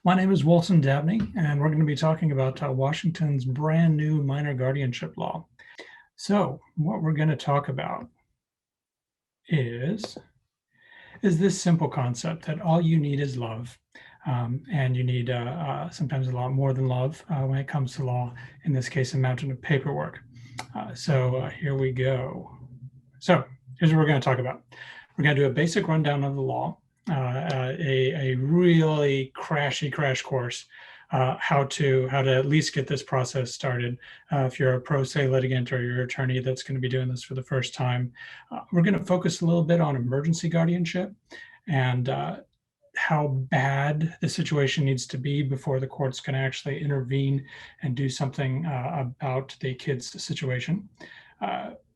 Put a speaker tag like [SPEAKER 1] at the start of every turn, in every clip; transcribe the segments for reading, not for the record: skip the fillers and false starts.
[SPEAKER 1] My name is Walton Dabney, and we're going to be talking about Washington's brand new minor guardianship law. So what we're going to talk about is this simple concept that all you need is love. And you need sometimes a lot more than love when it comes to law, in this case, a mountain of paperwork. Here we go. So here's what we're going to talk about. We're going to do a basic rundown of the law, a really crash course, how to at least get this process started. If you're a pro se litigant or your attorney that's going to be doing this for the first time, we're going to focus a little bit on emergency guardianship and how bad the situation needs to be before the court's going to actually intervene and do something about the kid's situation.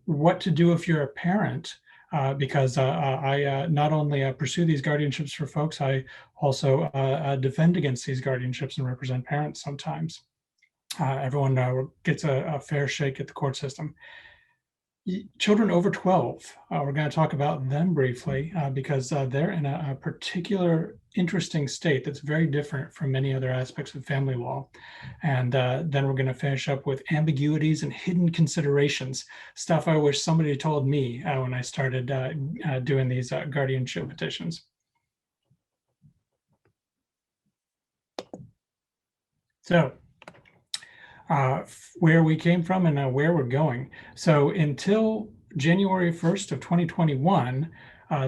[SPEAKER 1] What to do if you're a parent, because I not only pursue these guardianships for folks, I also defend against these guardianships and represent parents sometimes. Everyone gets a fair shake at the court system. Children over 12, we're going to talk about them briefly because they're in a particular interesting state that's very different from many other aspects of family law. And then we're going to finish up with ambiguities and hidden considerations, stuff I wish somebody told me when I started doing these guardianship petitions. So where we came from and where we're going. So until January 1st of 2021,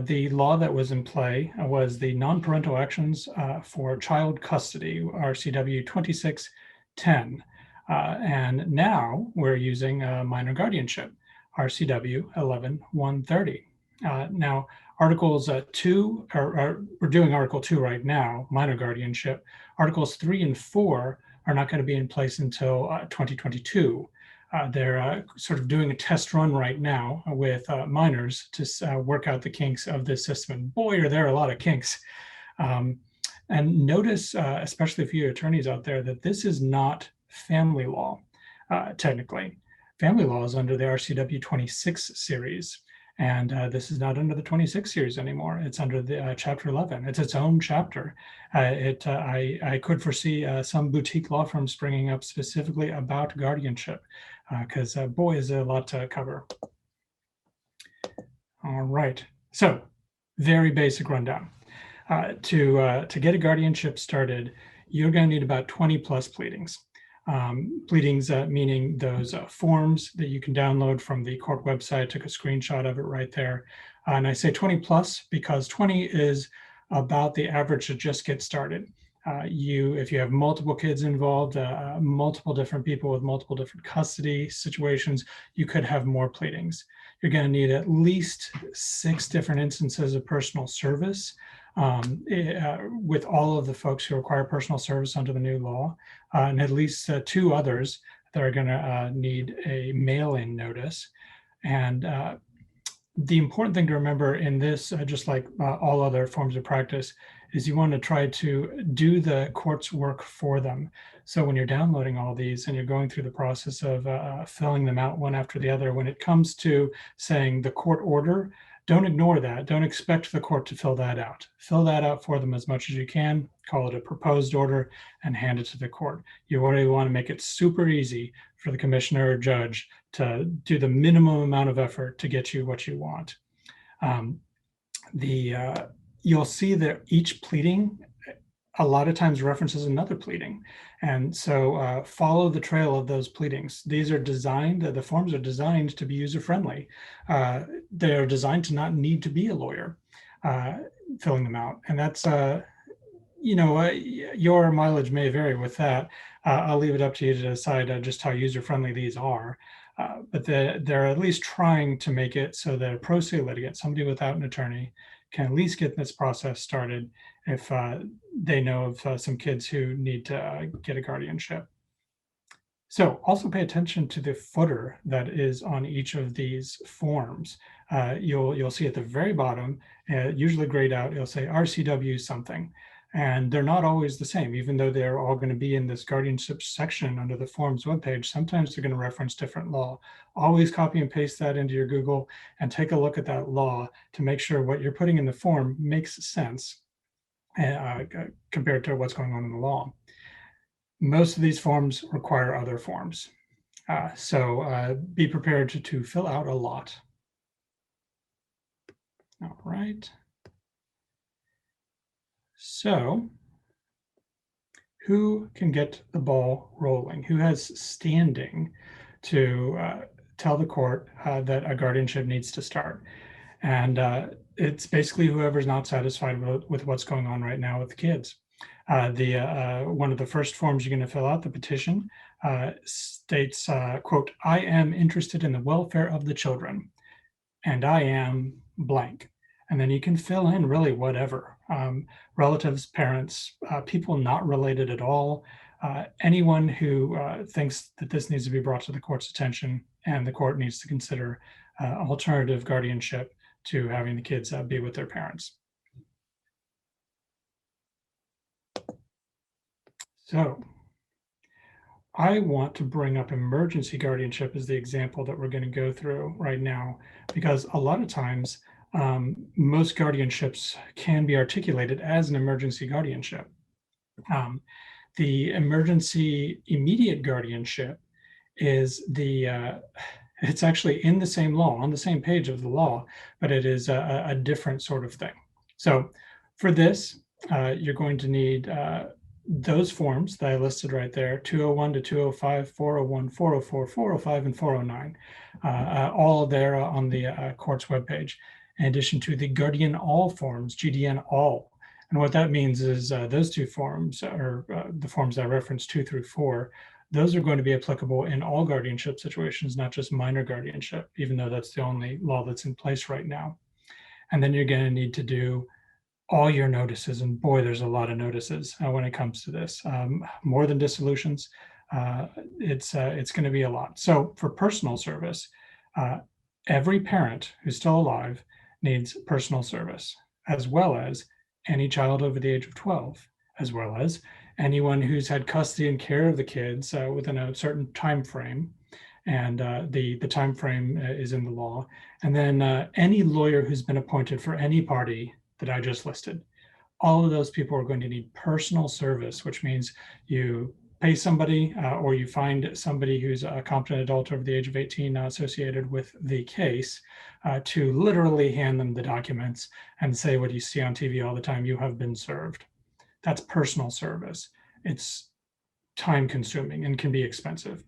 [SPEAKER 1] the law that was in play was the non-parental actions for child custody, RCW 2610. And now we're using minor guardianship, RCW 11130. Now, Articles 2, we're doing Article 2 right now, minor guardianship. Articles 3 and 4 are not going to be in place until 2022. They're sort of doing a test run right now with minors to work out the kinks of this system. And boy, are there a lot of kinks. And notice, especially for you attorneys out there, that this is not family law, technically. Family law is under the RCW 26 series. And this is not under the 26 series anymore. It's under the Chapter 11. It's its own chapter. I could foresee some boutique law firms springing up specifically about guardianship, because boy, is there a lot to cover. All right. So, very basic rundown. To get a guardianship started, you're going to need about 20 plus pleadings. Pleadings meaning those forms that you can download from the court website. I took a screenshot of it right there. And I say 20 plus because 20 is about the average to just get started. If you have multiple kids involved, multiple different people with multiple different custody situations, you could have more pleadings. You're going to need at least 6 different instances of personal service with all of the folks who require personal service under the new law, and at least 2 others that are going to need a mail-in notice. And the important thing to remember in this, just like all other forms of practice, is you want to try to do the court's work for them. So when you're downloading all these and you're going through the process of filling them out one after the other, when it comes to saying the court order, don't ignore that. Don't expect the court to fill that out. Fill that out for them as much as you can, call it a proposed order, and hand it to the court. You already want to make it super easy for the commissioner or judge to do the minimum amount of effort to get you what you want. You'll see that each pleading a lot of times references another pleading. And so follow the trail of those pleadings. These are designed, the forms are designed to be user-friendly. They're designed to not need to be a lawyer filling them out. And that's, your mileage may vary with that. I'll leave it up to you to decide just how user-friendly these are. But they're at least trying to make it so that a pro se litigant, somebody without an attorney, can at least get this process started if they know of some kids who need to get a guardianship. So also pay attention to the footer that is on each of these forms. You'll see at the very bottom, usually grayed out, it'll say RCW something. And they're not always the same, even though they're all going to be in this guardianship section under the forms webpage. Sometimes they're going to reference different law. Always copy and paste that into your Google and take a look at that law to make sure what you're putting in the form makes sense. compared to what's going on in the law. Most of these forms require other forms. So be prepared to fill out a lot. All right. So who can get the ball rolling? Who has standing to tell the court that a guardianship needs to start? And it's basically whoever's not satisfied with what's going on right now with the kids. One of the first forms you're going to fill out, the petition, states, quote, "I am interested in the welfare of the children, and I am blank." And then you can fill in really whatever, relatives, parents, people not related at all, anyone who thinks that this needs to be brought to the court's attention, and the court needs to consider alternative guardianship to having the kids be with their parents. So I want to bring up emergency guardianship as the example that we're going to go through right now, because a lot of times most guardianships can be articulated as an emergency guardianship. The emergency immediate guardianship is it's actually in the same law, on the same page of the law, but it is a different sort of thing. So for this, you're going to need those forms that I listed right there, 201 to 205, 401, 404, 405, and 409, all there on the court's webpage, in addition to the Guardian All forms, GDN All. And what that means is those two forms, or the forms I referenced 2 through 4, those are going to be applicable in all guardianship situations, not just minor guardianship, even though that's the only law that's in place right now. And then you're going to need to do all your notices, and boy, there's a lot of notices when it comes to this. More than dissolutions, it's going to be a lot. So for personal service, every parent who's still alive needs personal service, as well as any child over the age of 12, as well as anyone who's had custody and care of the kids within a certain time frame, and the time frame is in the law. And then any lawyer who's been appointed for any party that I just listed. All of those people are going to need personal service, which means you pay somebody or you find somebody who's a competent adult over the age of 18 associated with the case to literally hand them the documents and say what you see on TV all the time: you have been served. That's personal service. It's time consuming and can be expensive.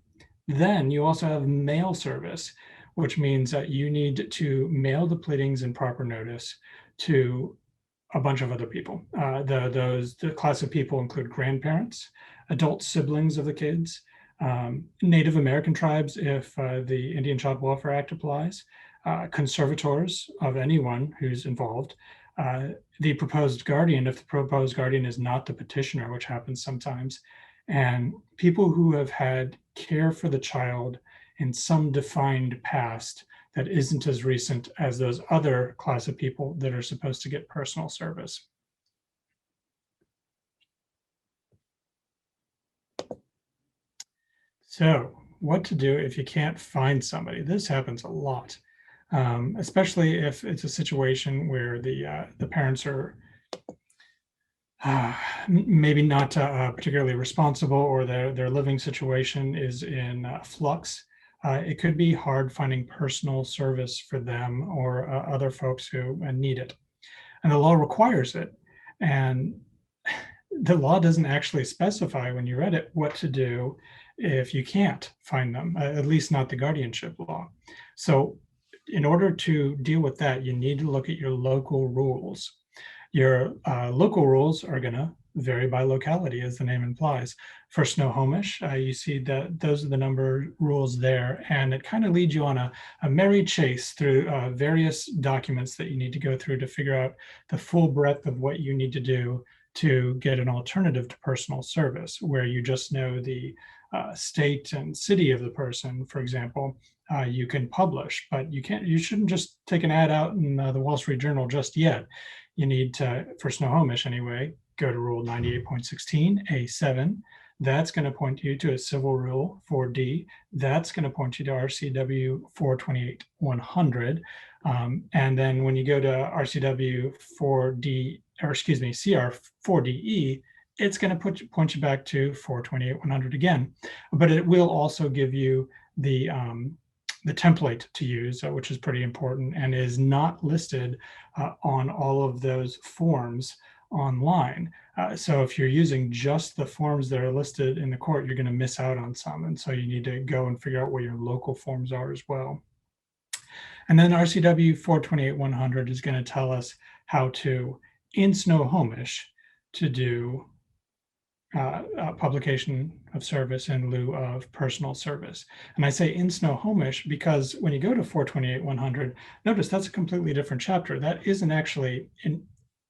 [SPEAKER 1] Then you also have mail service, which means that you need to mail the pleadings in proper notice to a bunch of other people. The class of people include grandparents, adult siblings of the kids, Native American tribes if the Indian Child Welfare Act applies, conservators of anyone who's involved, the proposed guardian if the proposed guardian is not the petitioner, which happens sometimes, and people who have had care for the child in some defined past that isn't as recent as those other class of people that are supposed to get personal service. So what to do if you can't find somebody? This happens a lot, especially if it's a situation where the parents are maybe not particularly responsible, or their living situation is in flux. It could be hard finding personal service for them or other folks who need it. And the law requires it. And the law doesn't actually specify when you read it what to do if you can't find them, at least not the guardianship law. So in order to deal with that, you need to look at your local rules. Your local rules are going to vary by locality, as the name implies. For Snohomish, you see that those are the number rules there, and it kind of leads you on a merry chase through various documents that you need to go through to figure out the full breadth of what you need to do to get an alternative to personal service, where you just know the state and city of the person. For example, you can publish, but you shouldn't just take an ad out in the Wall Street Journal just yet. You need to, for Snohomish anyway, go to Rule 98.16 A7. That's going to point you to a Civil Rule 4D. That's going to point you to RCW 428-100, And then when you go to RCW 4D, or excuse me, CR 4DE, it's going to point you back to 428-100 again, but it will also give you the template to use, which is pretty important and is not listed on all of those forms online. So if you're using just the forms that are listed in the court, you're going to miss out on some. And so you need to go and figure out what your local forms are as well. And then RCW 428-100 is going to tell us how to, in Snohomish, to do publication of service in lieu of personal service. And I say in Snohomish because when you go to 428-100, notice that's a completely different chapter. That isn't actually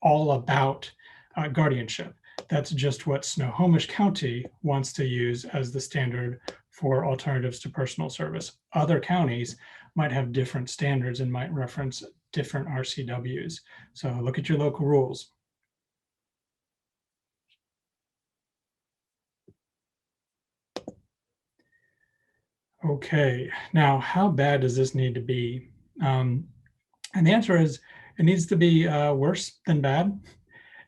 [SPEAKER 1] all about guardianship. That's just what Snohomish County wants to use as the standard for alternatives to personal service. Other counties might have different standards and might reference different RCWs. So look at your local rules. Okay, now how bad does this need to be? And the answer is it needs to be worse than bad.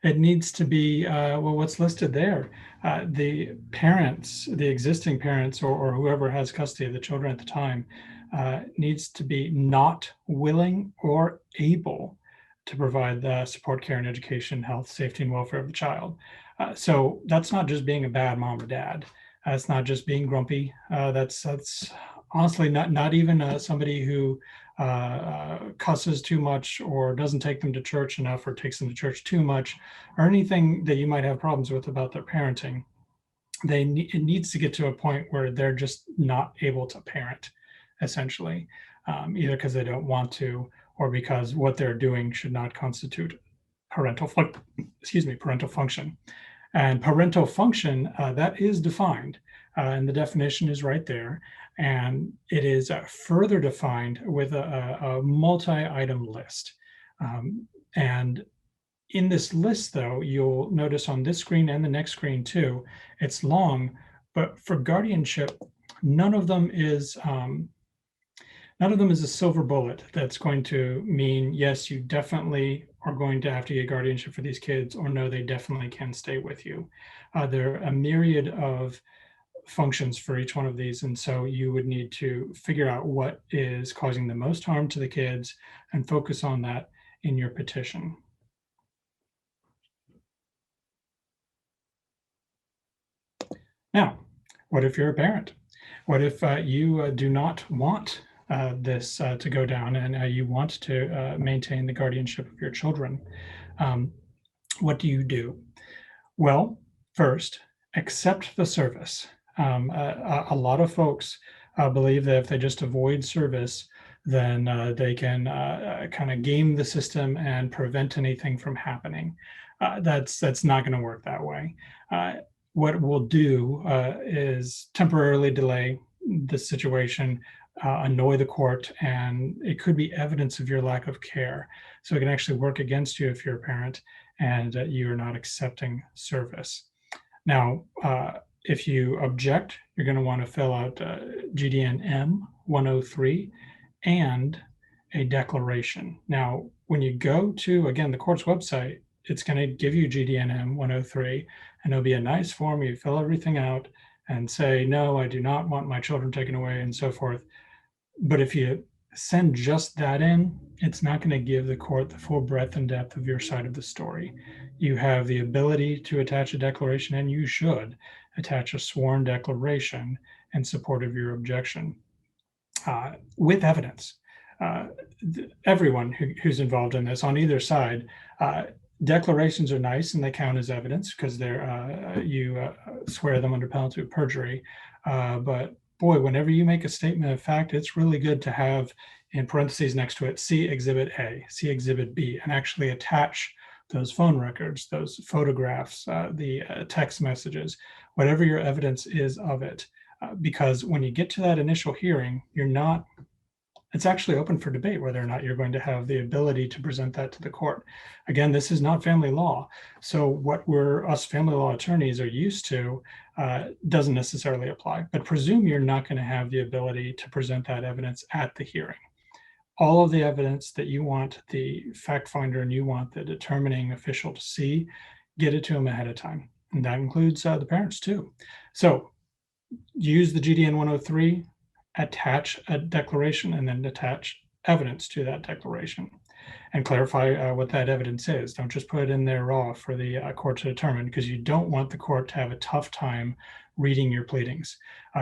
[SPEAKER 1] It needs to be, well, what's listed there. The parents, the existing parents or whoever has custody of the children at the time needs to be not willing or able to provide the support, care, and education, health, safety, and welfare of the child. So that's not just being a bad mom or dad. It's not just being grumpy. That's honestly not even somebody who cusses too much or doesn't take them to church enough or takes them to church too much or anything that you might have problems with about their parenting. It needs to get to a point where they're just not able to parent, essentially, either because they don't want to or because what they're doing should not constitute parental function. And parental function, that is defined, and the definition is right there. And it is further defined with a multi-item list. And in this list, though, you'll notice on this screen and the next screen too, it's long, but for guardianship, none of them is a silver bullet that's going to mean, yes, you definitely are going to have to get guardianship for these kids, or no, they definitely can stay with you. There are a myriad of functions for each one of these. And so you would need to figure out what is causing the most harm to the kids and focus on that in your petition. Now, what if you're a parent? What if you do not want this to go down and you want to maintain the guardianship of your children? What do you do? Well, first, accept the service. A lot of folks believe that if they just avoid service, then they can kind of game the system and prevent anything from happening. That's not going to work that way. What we'll do is temporarily delay the situation, annoy the court, and it could be evidence of your lack of care. So it can actually work against you if you're a parent and you're not accepting service. Now, if you object, you're going to want to fill out GDN-M 103 and a declaration. Now, when you go to, again, the court's website, it's going to give you GDN-M 103, and it'll be a nice form. You fill everything out and say, no, I do not want my children taken away, and so forth. But if you send just that in, it's not going to give the court the full breadth and depth of your side of the story. You have the ability to attach a declaration, and you should attach a sworn declaration in support of your objection with evidence. Everyone who's involved in this on either side, declarations are nice and they count as evidence because they're you swear them under penalty of perjury. But boy, whenever you make a statement of fact, it's really good to have in parentheses next to it, see Exhibit A, see Exhibit B, and actually attach those phone records, those photographs, the text messages, whatever your evidence is of it. Because when you get to that initial hearing, it's actually open for debate whether or not you're going to have the ability to present that to the court. Again, this is not family law. So what us family law attorneys are used to doesn't necessarily apply, but presume you're not going to have the ability to present that evidence at the hearing. all of the evidence that you want the fact finder and you want the determining official to see, get it to them ahead of time. And that includes the parents too. So use the GDN 103, attach a declaration, and then attach evidence to that declaration and clarify what that evidence is. Don't just put it in there raw for the court to determine, because you don't want the court to have a tough time reading your pleadings.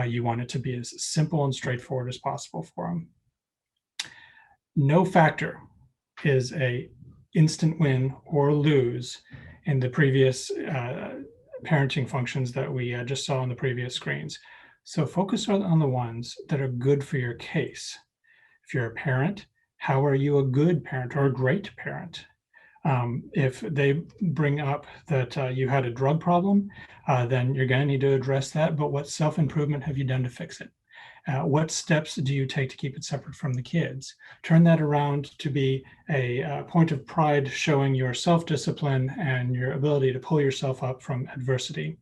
[SPEAKER 1] You want it to be as simple and straightforward as possible for them. No factor is a instant win or lose in the previous parenting functions that we just saw on the previous screens. So focus on the ones that are good for your case. If you're a parent, how are you a good parent or a great parent? If they bring up that you had a drug problem, then you're going to need to address that. But what self-improvement have you done to fix it? What steps do you take to keep it separate from the kids? Turn that around to be a point of pride, showing your self-discipline and your ability to pull yourself up from adversity.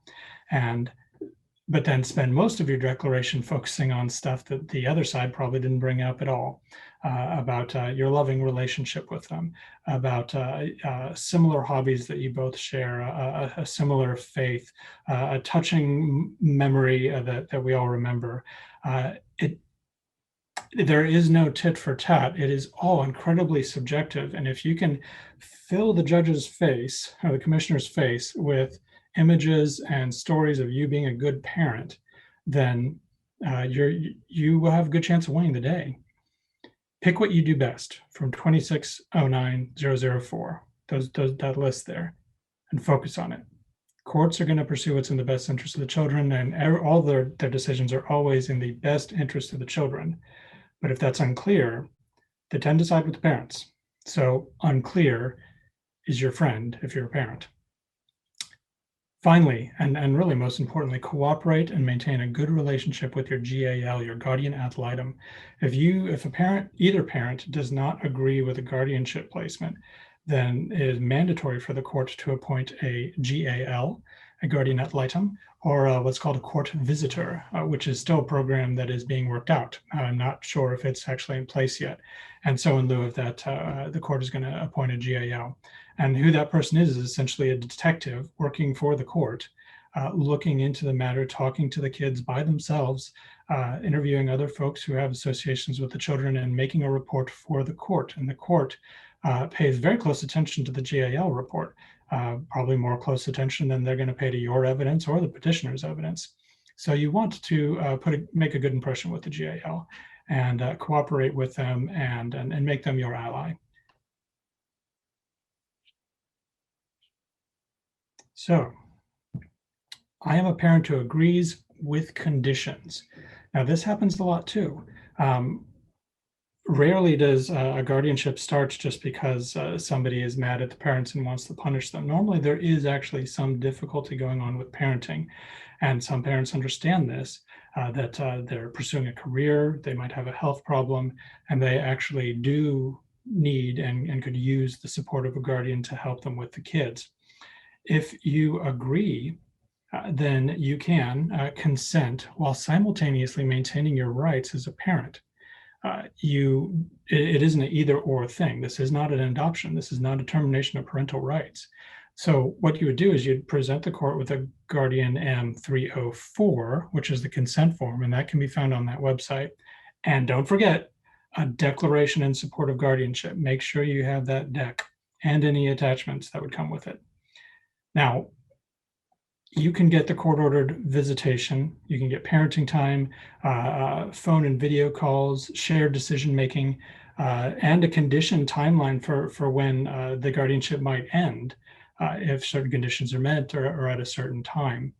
[SPEAKER 1] But then spend most of your declaration focusing on stuff that the other side probably didn't bring up at all, about your loving relationship with them, about similar hobbies that you both share, a similar faith, a touching memory that we all remember. There is no tit for tat. It is all incredibly subjective. And if you can fill the judge's face or the commissioner's face with images and stories of you being a good parent, then you will have a good chance of winning the day. Pick what you do best from 2609004, that list there, and focus on it. Courts are going to pursue what's in the best interest of the children, and all their decisions are always in the best interest of the children. But if that's unclear, they tend to side with the parents. So unclear is your friend if you're a parent. Finally, and really most importantly, cooperate and maintain a good relationship with your GAL, your guardian ad litem. If either parent does not agree with a guardianship placement, then it is mandatory for the court to appoint a GAL, a guardian ad litem, or what's called a court visitor, which is still a program that is being worked out. I'm not sure if it's actually in place yet. And so in lieu of that, the court is going to appoint a GAL. And who that person is essentially a detective working for the court, looking into the matter, talking to the kids by themselves, interviewing other folks who have associations with the children, and making a report for the court. And the court pays very close attention to the GAL report, probably more close attention than they're going to pay to your evidence or the petitioner's evidence. So you want to make a good impression with the GAL and cooperate with them and make them your ally. So I am a parent who agrees with conditions. Now this happens a lot too. Rarely does a guardianship start just because somebody is mad at the parents and wants to punish them. Normally there is actually some difficulty going on with parenting, and some parents understand this, that they're pursuing a career, they might have a health problem, and they actually do need and could use the support of a guardian to help them with the kids. If you agree, then you can consent while simultaneously maintaining your rights as a parent. It isn't an either or thing. This is not an adoption. This is not a termination of parental rights. So what you would do is you'd present the court with a Guardian M304, which is the consent form, and that can be found on that website. And don't forget a declaration in support of guardianship. Make sure you have that deck and any attachments that would come with it. Now, you can get the court-ordered visitation, you can get parenting time, phone and video calls, shared decision-making, and a condition timeline for when the guardianship might end if certain conditions are met or at a certain time.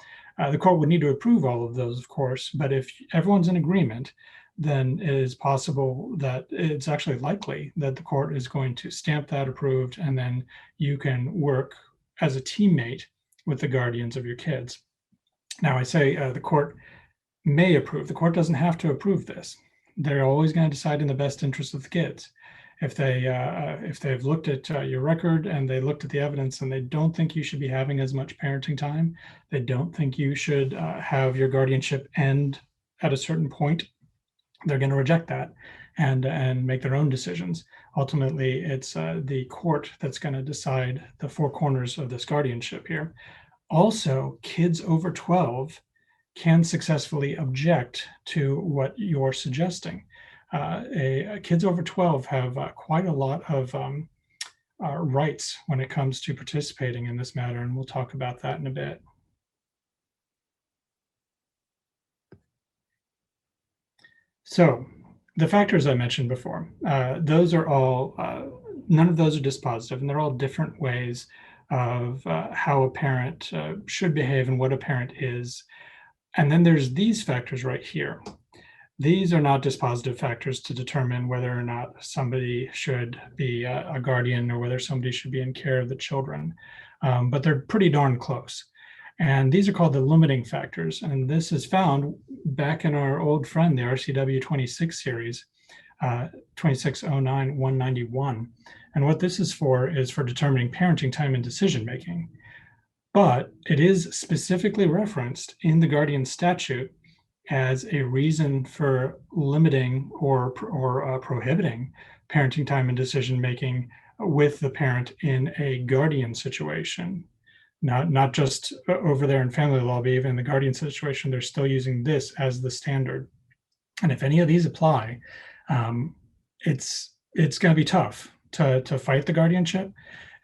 [SPEAKER 1] The court would need to approve all of those, of course, but if everyone's in agreement, then it is possible that it's actually likely that the court is going to stamp that approved, and then you can work as a teammate with the guardians of your kids. Now I say the court may approve. The court doesn't have to approve this. They're always going to decide in the best interest of the kids. If they've looked at your record and they looked at the evidence and they don't think you should be having as much parenting time, they don't think you should have your guardianship end at a certain point, they're going to reject that. and make their own decisions. Ultimately, it's the court that's going to decide the four corners of this guardianship here. Also, kids over 12 can successfully object to what you're suggesting. Kids over 12 have quite a lot of rights when it comes to participating in this matter, and we'll talk about that in a bit. So the factors I mentioned before, those are all, none of those are dispositive, and they're all different ways of how a parent should behave and what a parent is. And then there's these factors right here. These are not dispositive factors to determine whether or not somebody should be a guardian or whether somebody should be in care of the children, but they're pretty darn close. And these are called the limiting factors. And this is found back in our old friend, the RCW 26 series, 2609-191. And what this is for determining parenting time and decision making. But it is specifically referenced in the guardian statute as a reason for limiting or prohibiting parenting time and decision making with the parent in a guardian situation. Not just over there in family law, but even in the guardian situation, they're still using this as the standard. And if any of these apply, it's going to be tough to fight the guardianship,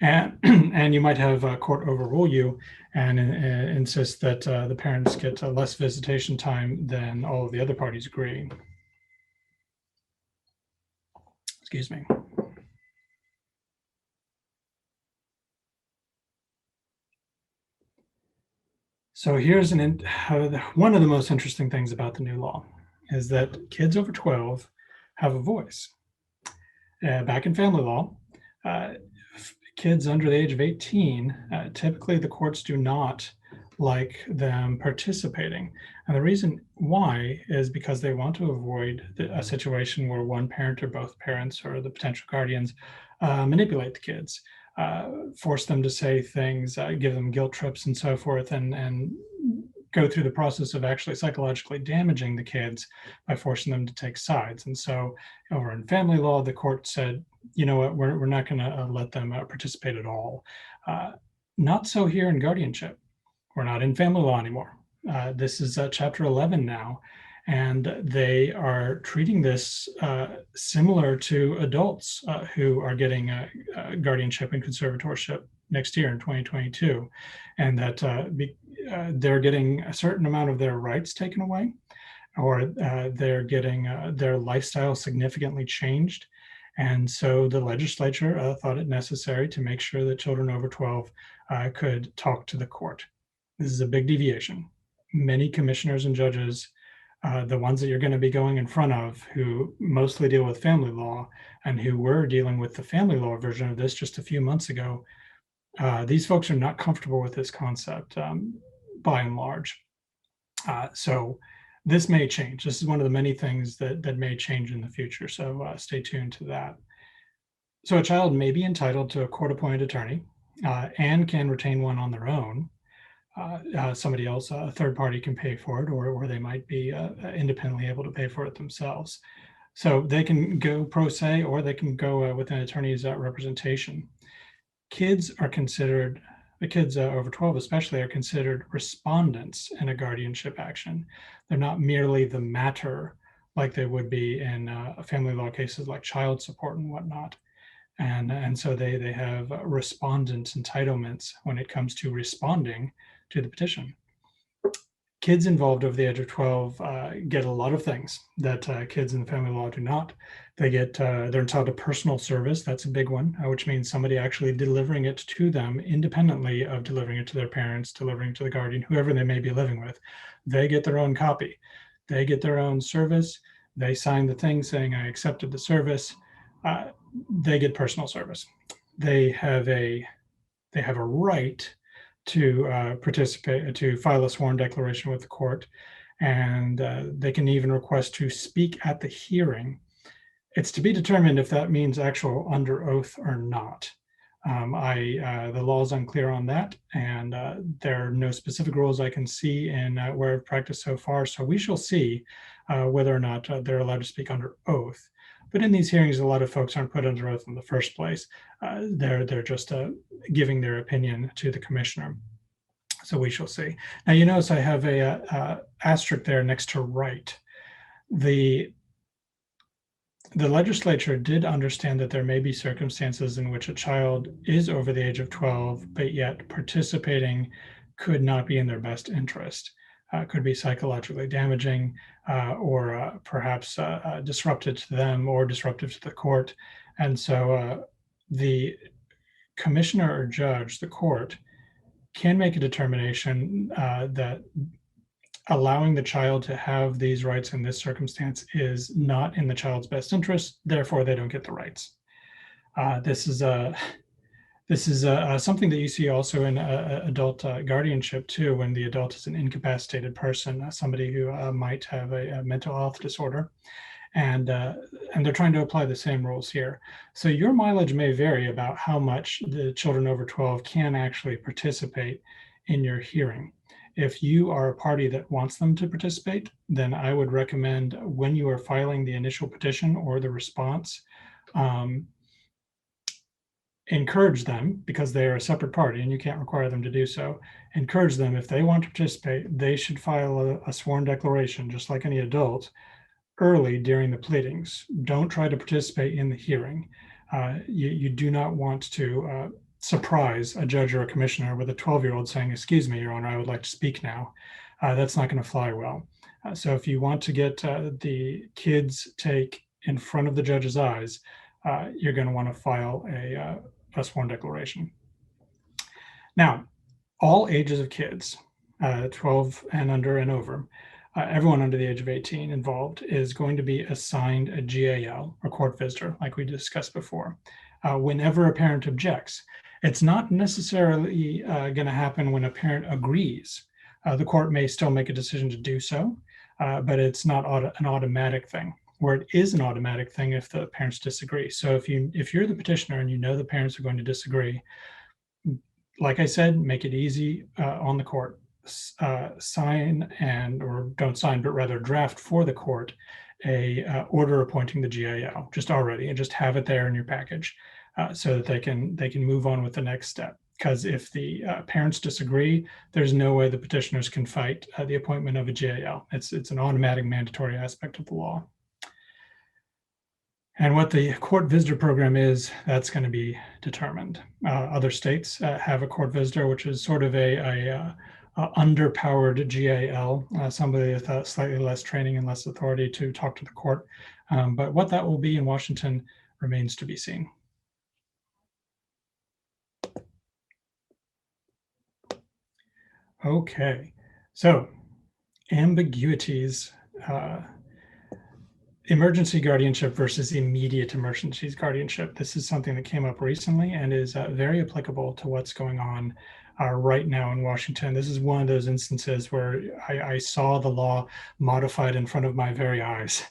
[SPEAKER 1] and and you might have a court overrule you and insist that the parents get less visitation time than all of the other parties agree. Excuse me. So here's one of the most interesting things about the new law is that kids over 12 have a voice. Back in family law, kids under the age of 18, typically the courts do not like them participating. And the reason why is because they want to avoid a situation where one parent or both parents or the potential guardians manipulate the kids, force them to say things, give them guilt trips and so forth, and go through the process of actually psychologically damaging the kids by forcing them to take sides. And so over in family law, the court said, you know what, we're not going to let them participate at all. Not so here in guardianship. We're not in family law anymore. This is chapter 11 now, and they are treating this similar to adults who are getting guardianship and conservatorship next year in 2022, and that they're getting a certain amount of their rights taken away, or they're getting their lifestyle significantly changed. And so the legislature thought it necessary to make sure that children over 12 could talk to the court. This is a big deviation. Many commissioners and judges, the ones that you're going to be going in front of, who mostly deal with family law and who were dealing with the family law version of this just a few months ago, these folks are not comfortable with this concept by and large. So this may change. This is one of the many things that may change in the future. So stay tuned to that. So a child may be entitled to a court-appointed attorney and can retain one on their own. Somebody else, a third party, can pay for it, or they might be independently able to pay for it themselves. So they can go pro se, or they can go with an attorney's representation. Kids are considered, the kids over 12 especially, are considered respondents in a guardianship action. They're not merely the matter like they would be in family law cases like child support and whatnot. And so they have respondent entitlements when it comes to responding to the petition. Kids involved over the age of 12 get a lot of things that kids in the family law do not. They get, they're entitled to personal service. That's a big one, which means somebody actually delivering it to them independently of delivering it to their parents, delivering it to the guardian, whoever they may be living with. They get their own copy. They get their own service. They sign the thing saying, I accepted the service. They get personal service. They have a right to participate, to file a sworn declaration with the court, and they can even request to speak at the hearing. It's to be determined if that means actual under oath or not. The law is unclear on that, and there are no specific rules I can see in where I've practiced so far. So we shall see whether or not they're allowed to speak under oath. But in these hearings, a lot of folks aren't put under oath in the first place. They're just giving their opinion to the commissioner. So we shall see. Now, you notice I have a asterisk there next to right. The legislature did understand that there may be circumstances in which a child is over the age of 12, but yet participating could not be in their best interest. Could be psychologically damaging or perhaps disruptive to them or disruptive to the court. And so the commissioner or judge, the court, can make a determination that allowing the child to have these rights in this circumstance is not in the child's best interest, therefore they don't get the rights. This is something that you see also in adult guardianship too, when the adult is an incapacitated person, somebody who might have a mental health disorder, and they're trying to apply the same rules here. So your mileage may vary about how much the children over 12 can actually participate in your hearing. If you are a party that wants them to participate, then I would recommend when you are filing the initial petition or the response, encourage them, because they are a separate party and you can't require them to do so. Encourage them, if they want to participate, they should file a sworn declaration, just like any adult, early during the pleadings. Don't try to participate in the hearing. You do not want to surprise a judge or a commissioner with a 12-year-old saying, "Excuse me, Your Honor, I would like to speak now." That's not going to fly well. So if you want to get the kids' take in front of the judge's eyes, you're going to want to file a sworn declaration. Now, all ages of kids, 12 and under and over, everyone under the age of 18 involved is going to be assigned a GAL, or court visitor, like we discussed before, whenever a parent objects. It's not necessarily going to happen when a parent agrees. The court may still make a decision to do so, but it's not an automatic thing. Where it is an automatic thing if the parents disagree. So if you're the petitioner and you know the parents are going to disagree, like I said, make it easy on the court. Sign or don't sign, but rather draft for the court a order appointing the GAL just already, and just have it there in your package so that they can move on with the next step. Because if the parents disagree, there's no way the petitioners can fight the appointment of a GAL. It's an automatic mandatory aspect of the law. And what the court visitor program is, that's going to be determined. Other states have a court visitor, which is sort of a underpowered GAL, somebody with slightly less training and less authority to talk to the court. But what that will be in Washington remains to be seen. Okay, so ambiguities. Emergency guardianship versus immediate emergency guardianship. This is something that came up recently and is very applicable to what's going on right now in Washington. This is one of those instances where I saw the law modified in front of my very eyes.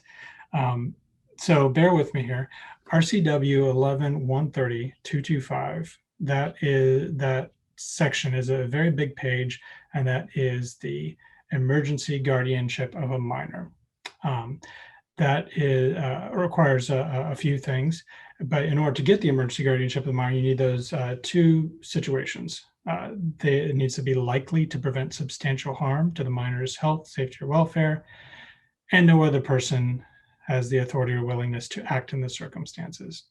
[SPEAKER 1] So bear with me here. RCW 11-130-225, that section is a very big page, and that is the emergency guardianship of a minor. That requires a few things, but in order to get the emergency guardianship of the minor, you need those two situations. It needs to be likely to prevent substantial harm to the minor's health, safety, or welfare, and no other person has the authority or willingness to act in the circumstances.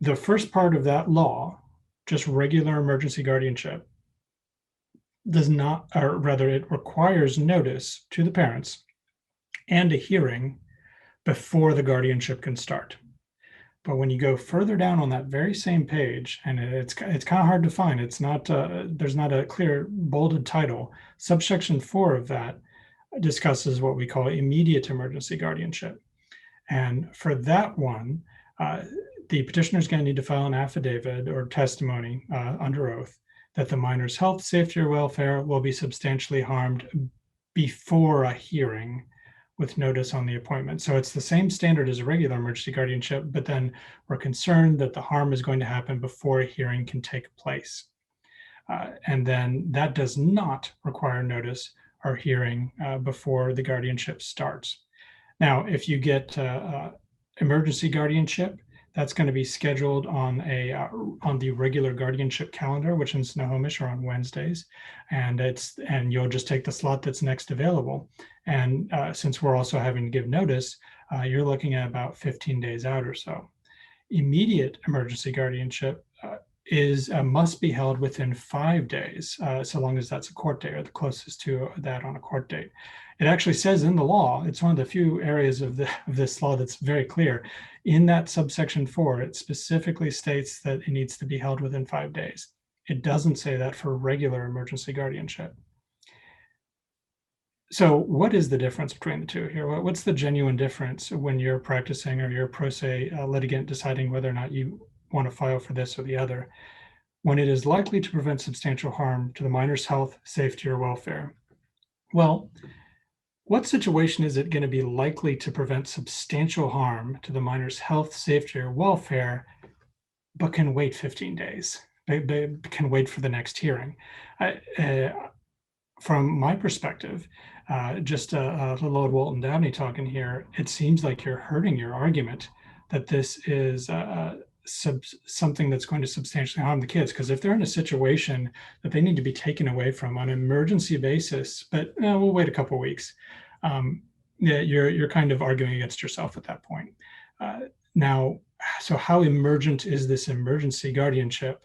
[SPEAKER 1] The first part of that law, just regular emergency guardianship, does not, or rather it requires notice to the parents and a hearing before the guardianship can start. But when you go further down on that very same page, and it's kind of hard to find, it's not there's not a clear bolded title. Subsection 4 of that discusses what we call immediate emergency guardianship. And for that one, the petitioner is going to need to file an affidavit or testimony under oath that the minor's health, safety, or welfare will be substantially harmed before a hearing with notice on the appointment. So it's the same standard as a regular emergency guardianship, but then we're concerned that the harm is going to happen before a hearing can take place. And then that does not require notice or hearing before the guardianship starts. Now, if you get Emergency guardianship, that's going to be scheduled on the regular guardianship calendar, which in Snohomish are on Wednesdays, and you'll just take the slot that's next available. And since we're also having to give notice, you're looking at about 15 days out or so. Immediate emergency guardianship must be held within 5 days, so long as that's a court date or the closest to that on a court date. It actually says in the law, it's one of the few areas of this law that's very clear. In that subsection 4, it specifically states that it needs to be held within 5 days. It doesn't say that for regular emergency guardianship. So what is the difference between the two here? What's the genuine difference when you're practicing or you're a pro se litigant deciding whether or not you want to file for this or the other? When it is likely to prevent substantial harm to the minor's health, safety, or welfare. Well, what situation is it going to be likely to prevent substantial harm to the minor's health, safety, or welfare, but can wait 15 days? They can wait for the next hearing. From my perspective, just a little old Walton Dabney talking here, it seems like you're hurting your argument that this is something that's going to substantially harm the kids. Because if they're in a situation that they need to be taken away from on an emergency basis, but we'll wait a couple of weeks, yeah, you're kind of arguing against yourself at that point. Now, so how emergent is this emergency guardianship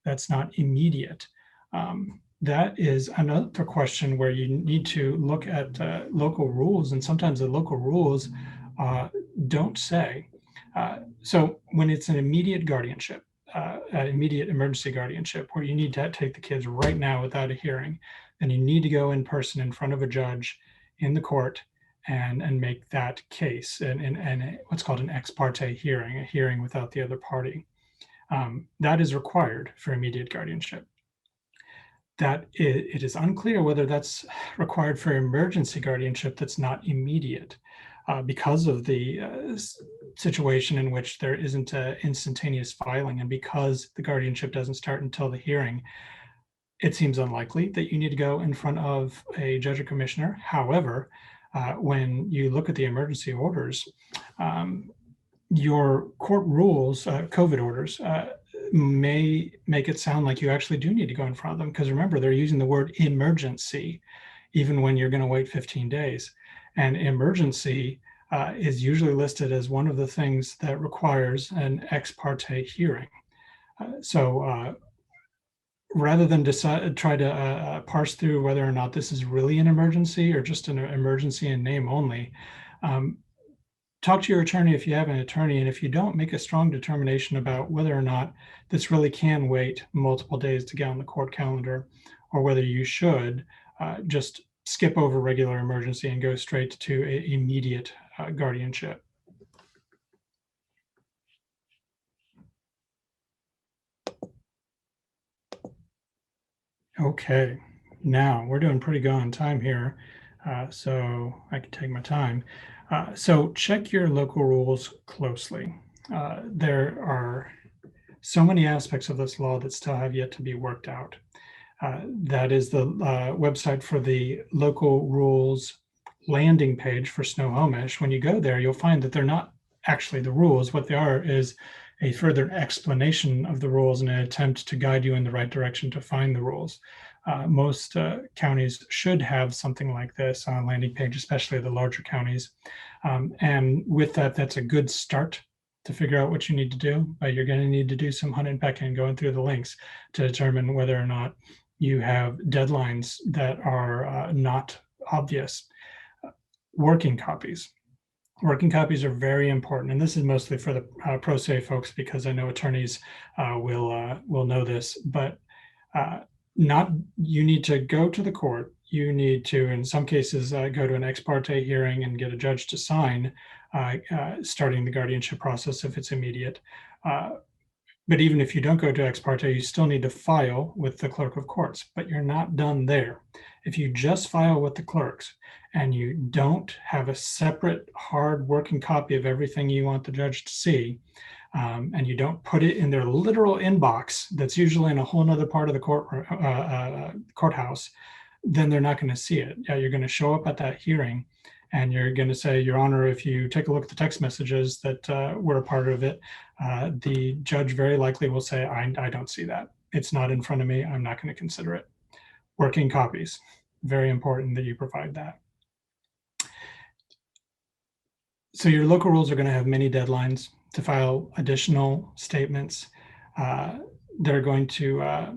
[SPEAKER 1] that's not immediate? That is another question where you need to look at local rules, and sometimes the local rules don't say. So when it's an immediate guardianship, immediate emergency guardianship, where you need to take the kids right now without a hearing, then you need to go in person in front of a judge in the court and make that case, and what's called an ex parte hearing, a hearing without the other party. That is required for immediate guardianship. That it is unclear whether that's required for emergency guardianship that's not immediate, because of the situation in which there isn't instantaneous filing, and because the guardianship doesn't start until the hearing. It seems unlikely that you need to go in front of a judge or commissioner. However, when you look at the emergency orders, your court rules, COVID orders, may make it sound like you actually do need to go in front of them, because remember, they're using the word emergency even when you're going to wait 15 days. And emergency is usually listed as one of the things that requires an ex parte hearing. Rather than try to parse through whether or not this is really an emergency or just an emergency in name only, talk to your attorney if you have an attorney, and if you don't, make a strong determination about whether or not this really can wait multiple days to get on the court calendar, or whether you should just skip over regular emergency and go straight to immediate guardianship. Okay, now we're doing pretty good on time here, so I can take my time. So check your local rules closely. There are so many aspects of this law that still have yet to be worked out. That is the website for the local rules landing page for Snohomish. When you go there, you'll find that they're not actually the rules. What they are is a further explanation of the rules and an attempt to guide you in the right direction to find the rules. Most counties should have something like this on a landing page, especially the larger counties. And with that, that's a good start to figure out what you need to do. But you're going to need to do some hunt and pecking, going through the links to determine whether or not you have deadlines that are not obvious. Working copies. Working copies are very important, and this is mostly for the pro se folks, because I know attorneys will know this. But you need to go to the court. You need to, in some cases, go to an ex parte hearing and get a judge to sign, starting the guardianship process if it's immediate. But even if you don't go to ex parte, you still need to file with the clerk of courts, but you're not done there. If you just file with the clerks and you don't have a separate hard working copy of everything you want the judge to see, and you don't put it in their literal inbox that's usually in a whole nother part of the courthouse, then they're not going to see it. You're going to show up at that hearing and you're going to say, Your Honor, if you take a look at the text messages that were a part of it, the judge very likely will say, I don't see that. It's not in front of me. I'm not going to consider it. Working copies, very important that you provide that. So your local rules are going to have many deadlines to file additional statements. They're going to,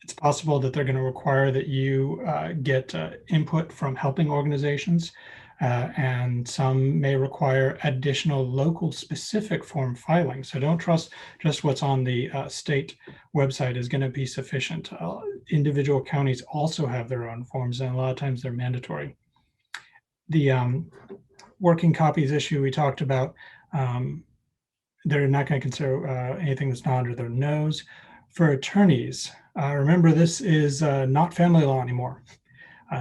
[SPEAKER 1] it's possible that they're going to require that you get input from helping organizations, and some may require additional local specific form filing. So don't trust just what's on the state website is going to be sufficient. Individual counties also have their own forms, and a lot of times they're mandatory. The working copies issue we talked about, they're not going to consider anything that's not under their nose. For attorneys, remember this is not family law anymore.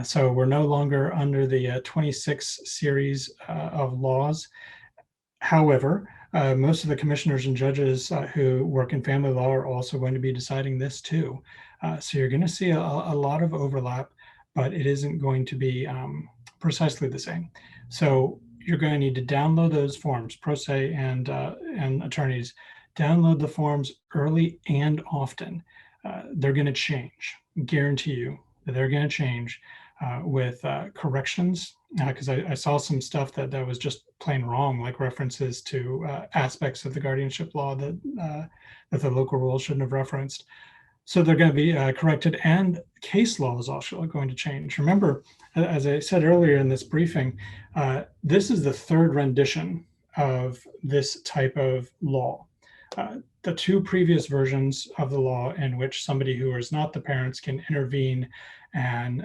[SPEAKER 1] So we're no longer under the 26 series of laws. However, most of the commissioners and judges who work in family law are also going to be deciding this too. So you're going to see a lot of overlap, but it isn't going to be precisely the same. So you're going to need to download those forms, pro se and attorneys. Download the forms early and often. They're going to change. Guarantee you that they're going to change with corrections, because I saw some stuff that was just plain wrong, like references to aspects of the guardianship law that the local rules shouldn't have referenced. So they're going to be corrected, and case law is also going to change. Remember, as I said earlier in this briefing, this is the third rendition of this type of law. The two previous versions of the law in which somebody who is not the parents can intervene and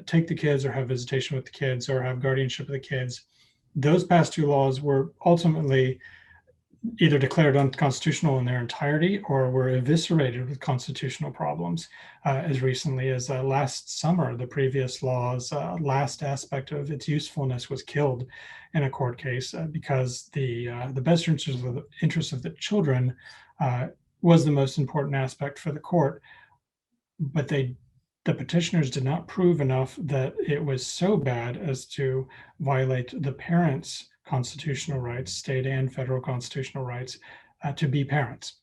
[SPEAKER 1] take the kids or have visitation with the kids or have guardianship of the kids, those past two laws were ultimately either declared unconstitutional in their entirety or were eviscerated with constitutional problems. As recently as last summer, the previous law's last aspect of its usefulness was killed in a court case because the best interest of the children was the most important aspect for the court, but the petitioners did not prove enough that it was so bad as to violate the parents' constitutional rights, state and federal constitutional rights, to be parents.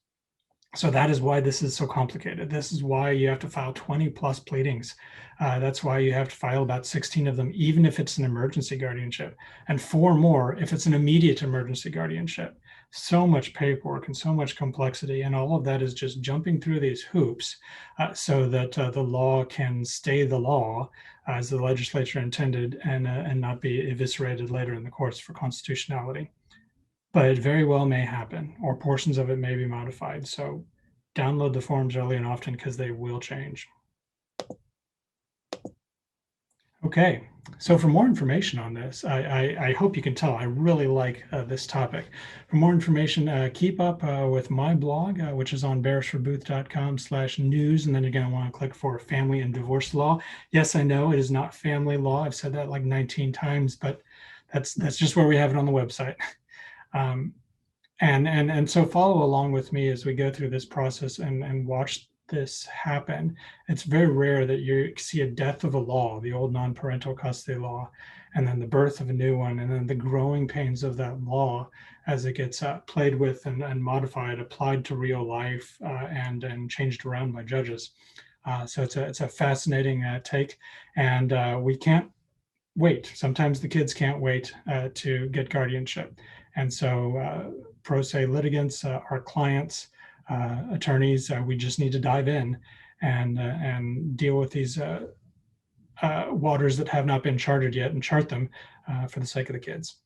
[SPEAKER 1] So that is why this is so complicated. This is why you have to file 20 plus pleadings. That's why you have to file about 16 of them, even if it's an emergency guardianship, and 4 more if it's an immediate emergency guardianship. So much paperwork and so much complexity, and all of that is just jumping through these hoops so that the law can stay the law as the legislature intended, and not be eviscerated later in the courts for constitutionality. But it very well may happen, or portions of it may be modified. So download the forms early and often, because they will change. Okay, so for more information on this, I hope you can tell I really like this topic. For more information, keep up with my blog, which is on beresfordbooth.com/news, and then you're going to want to click for family and divorce law. Yes, I know it is not family law. I've said that like 19 times, but that's just where we have it on the website. And so follow along with me as we go through this process and watch this happen. It's very rare that you see a death of a law, the old non-parental custody law, and then the birth of a new one, and then the growing pains of that law as it gets played with and modified, applied to real life, and changed around by judges. So it's a fascinating take, and we can't wait. Sometimes the kids can't wait to get guardianship. And so pro se litigants, our clients, attorneys, we just need to dive in and deal with these waters that have not been charted yet, and chart them for the sake of the kids.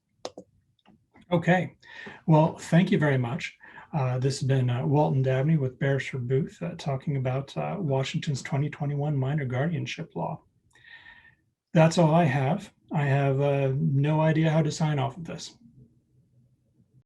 [SPEAKER 1] Okay, well, thank you very much. This has been Walton Dabney with Beresford Booth talking about Washington's 2021 minor guardianship law. That's all I have. I have no idea how to sign off of this.